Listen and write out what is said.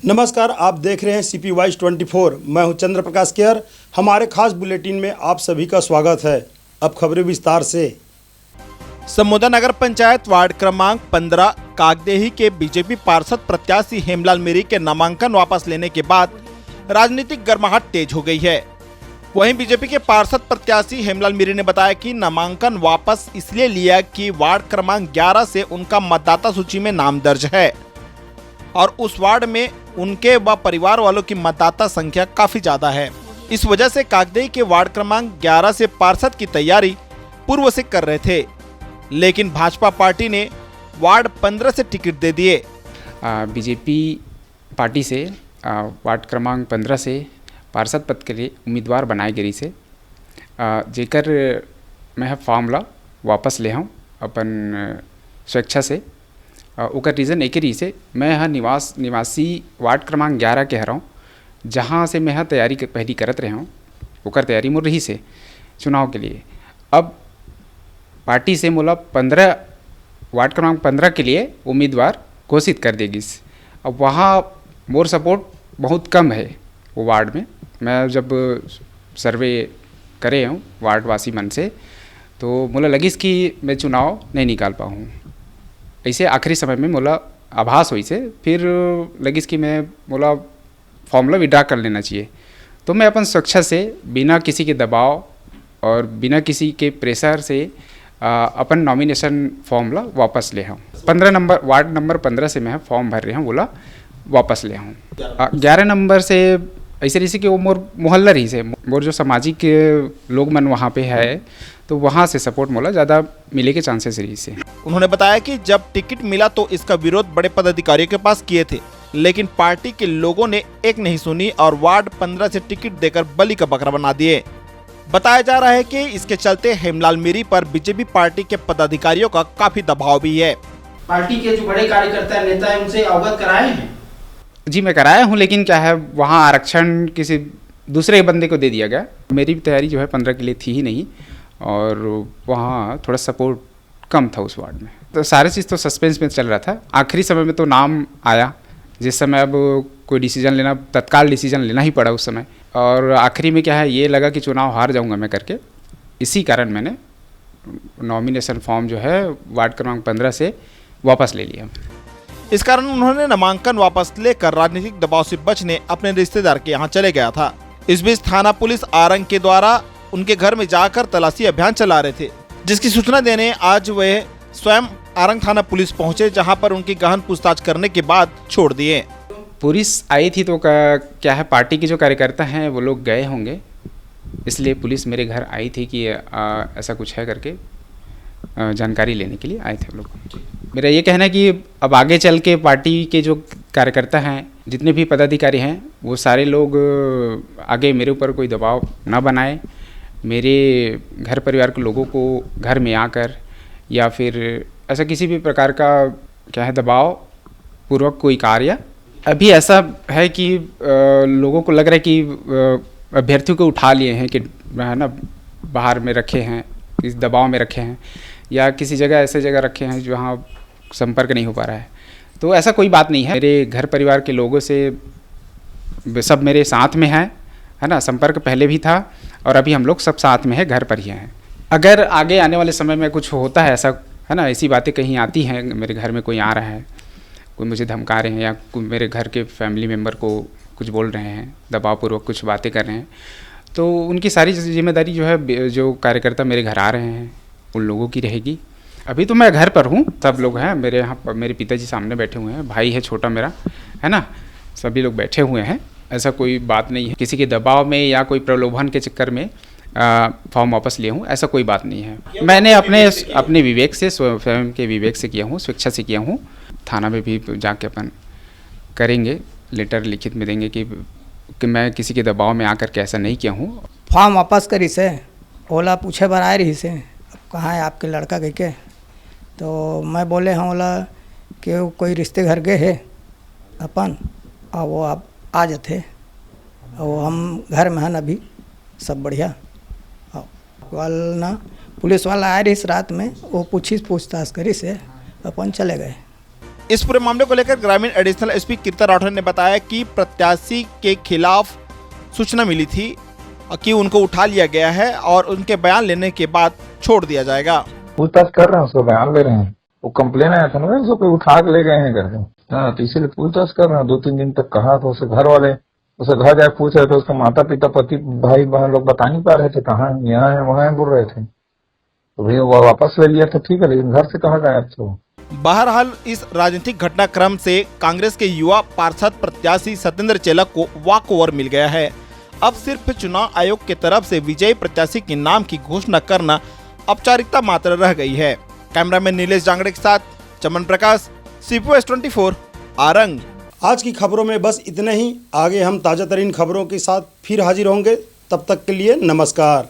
नमस्कार, आप देख रहे हैं सीपी वाइज 24। मैं हूं चंद्र प्रकाश केयर। हमारे खास बुलेटिन में आप सभी का स्वागत है। अब खबरें विस्तार से। समोदा नगर पंचायत वार्ड क्रमांक 15 कागदेही के बीजेपी पार्षद प्रत्याशी हेमलाल मीरी के नामांकन वापस लेने के बाद राजनीतिक गर्माहट तेज हो गई है। वहीं बीजेपी के पार्षद प्रत्याशी हेमलाल मीरी ने बताया कि नामांकन वापस इसलिए लिया कि वार्ड क्रमांक 11 से उनका मतदाता सूची में नाम दर्ज है और उस वार्ड में उनके व परिवार वालों की मतदाता संख्या काफी ज्यादा है। इस वजह से कागदेही के वार्ड क्रमांक 11 से पार्षद की तैयारी पूर्व से कर रहे थे, लेकिन भाजपा पार्टी ने वार्ड 15 से टिकट दे दिए। बीजेपी पार्टी से वार्ड क्रमांक 15 से पार्षद पद के लिए उम्मीदवार बनाए गई से जेकर मैं फॉर्म ला वापस ले हूँ अपन स्वेच्छा से। ओकर रीज़न एक ही से मैं यहाँ निवासी वार्ड क्रमांक 11 के हरा हूँ, जहाँ से मैं तैयारी पहली करत रहा हूँ। ओकर तैयारी मोर रही से चुनाव के लिए। अब पार्टी से मोला 15 वार्ड क्रमांक 15 के लिए उम्मीदवार घोषित कर देगी। अब वहाँ मोर सपोर्ट बहुत कम है वो वार्ड में। मैं जब सर्वे करे हूँ वार्डवासी मन से, तो मोला लगिस कि मैं चुनाव नहीं निकाल पाऊँ। ऐसे आखिरी समय में मोला आभास हुई से फिर लगिस कि मैं मोला फॉर्मूला विड्रा कर लेना चाहिए। तो मैं अपन स्वेच्छा से बिना किसी के दबाव और बिना किसी के प्रेशर से अपन नॉमिनेशन फॉर्मूला वापस ले हूँ। 15 नंबर वार्ड नंबर 15 से मैं फॉर्म भर रहा हूँ, बोला वापस ले हूँ। 11 नंबर से ऐसे रही कि वो मोर मोहल्ला रही से मोर जो सामाजिक लोग मन वहाँ पे है, तो वहाँ से सपोर्ट मोला ज़्यादा मिले के चांसेस रही से। उन्होंने बताया कि जब टिकट मिला तो इसका विरोध बड़े पदाधिकारियों के पास किए थे, लेकिन पार्टी के लोगों ने एक नहीं सुनी और वार्ड 15 से टिकट देकर बलि का बकरा बना दिए। बताया जा रहा है कि इसके चलते हेमलाल मीरी पर बीजेपी पार्टी के पदाधिकारियों का काफी दबाव भी है। पार्टी के जो बड़े कार्यकर्ता नेता है उनसे अवगत कराए हैं? जी मैं कराया हूँ, लेकिन क्या है वहाँ आरक्षण किसी दूसरे बंदे को दे दिया गया। मेरी भी तैयारी जो है 15 के लिए थी ही नहीं, और वहाँ थोड़ा सपोर्ट कम था उस वार्ड में। तो सारे चीज़ तो सस्पेंस में चल रहा था। आखिरी समय में तो नाम आया, जिस समय अब कोई डिसीजन लेना, तत्काल डिसीजन लेना ही पड़ा उस समय। और आखिरी में क्या है, ये लगा कि चुनाव हार जाऊंगा मैं करके, इसी कारण मैंने नॉमिनेशन फॉर्म जो है वार्ड क्रमांक 15 से वापस ले लिया। इस कारण उन्होंने नामांकन वापस लेकर राजनीतिक दबाव से बचने अपने रिश्तेदार के यहाँ चले गया था। इस बीच थाना पुलिस आरंग के द्वारा उनके घर में जाकर तलाशी अभियान चला रहे थे, जिसकी सूचना देने आज वह स्वयं आरंग थाना पुलिस पहुंचे, जहां पर उनकी गहन पूछताछ करने के बाद छोड़ दिए। पुलिस आई थी तो क्या है, पार्टी के जो कार्यकर्ता हैं वो लोग गए होंगे, इसलिए पुलिस मेरे घर आई थी कि ऐसा कुछ है करके जानकारी लेने के लिए आए थे वो लोग। मेरा ये कहना है कि अब आगे चल के पार्टी के जो कार्यकर्ता हैं, जितने भी पदाधिकारी हैं, वो सारे लोग आगे मेरे ऊपर कोई दबाव ना बनाए। मेरे घर परिवार के लोगों को घर में आकर या फिर ऐसा किसी भी प्रकार का क्या है दबाव पूर्वक कोई कार्य। अभी ऐसा है कि लोगों को लग रहा है कि अभ्यर्थियों को उठा लिए हैं कि है ना, बाहर में रखे हैं, इस दबाव में रखे हैं, या किसी जगह ऐसे जगह रखे हैं जहाँ संपर्क नहीं हो पा रहा है। तो ऐसा कोई बात नहीं है। मेरे घर परिवार के लोगों से सब मेरे साथ में है ना, संपर्क पहले भी था और अभी हम लोग सब साथ में है, घर पर ही हैं। अगर आगे आने वाले समय में कुछ होता है ऐसा, है ना, ऐसी बातें कहीं आती हैं, मेरे घर में कोई आ रहा है, कोई मुझे धमका रहे हैं या कोई मेरे घर के फैमिली मेम्बर को कुछ बोल रहे हैं, दबावपूर्वक कुछ बातें कर रहे हैं, तो उनकी सारी जिम्मेदारी जो है, जो कार्यकर्ता मेरे घर आ रहे हैं उन लोगों की रहेगी। अभी तो मैं घर पर हूँ, सब लोग हैं मेरे यहाँ, मेरे पिताजी सामने बैठे हुए हैं, भाई है छोटा मेरा, है ना, सभी लोग बैठे हुए हैं। ऐसा कोई बात नहीं है किसी के दबाव में या कोई प्रलोभन के चक्कर में फॉर्म वापस लिया हूँ, ऐसा कोई बात नहीं है। मैंने अपने विवेक से, स्वयं के विवेक से किया हूँ, स्वेच्छा से किया हूँ। थाना में भी जाके अपन करेंगे, लेटर लिखित में देंगे कि मैं किसी के दबाव में आकर के ऐसा नहीं किया हूँ। फॉर्म वापस करी से ओला पूछे बार आए रही से, अब कहाँ है आपके लड़का कह के, तो मैं बोले हाँ ओला कि कोई रिश्ते घर गए है अपन, और वो आप आ जाते, और हम घर में हैं अभी सब बढ़िया। पुलिस वाला आए रही इस रात में, वो पूछताछ करी से अपन चले गए। इस पूरे मामले को लेकर ग्रामीण एडिशनल एसपी कीर्तन राठौर ने बताया कि प्रत्याशी के खिलाफ सूचना मिली थी कि उनको उठा लिया गया है और उनके बयान लेने के बाद छोड़ दिया जाएगा। पूछताछ कर रहे हैं, उसको बयान ले रहे हैं। वो कंप्लेन आया था ना, उसको कोई उठा के ले गए हैं करके। हाँ, तो इसीलिए पूछताछ कर रहे हैं। 2-3 दिन तक कहा तो उसे घर वाले उसे घर जाके पूछ रहे थे, उसके माता पिता पति भाई बहन लोग बता नहीं पा रहे थे कहाँ है, यहाँ है वहाँ है बोल रहे थे। तो भैया वो वापस ले लिया तो ठीक है, लेकिन घर से कहाँ गायब थे। बहरहाल इस राजनीतिक घटनाक्रम से कांग्रेस के युवा पार्षद प्रत्याशी सत्येंद्र चेलक को वॉक ओवर मिल गया है। अब सिर्फ चुनाव आयोग की तरफ से विजयी प्रत्याशी के नाम की घोषणा करना औपचारिकता मात्र रह गई है। कैमरामैन नीलेश जांगड़े के साथ चमन प्रकाश, CPOS24 आरंग। आज की खबरों में बस इतने ही। आगे हम ताज़ा तरीन खबरों के साथ फिर हाजिर होंगे। तब तक के लिए नमस्कार।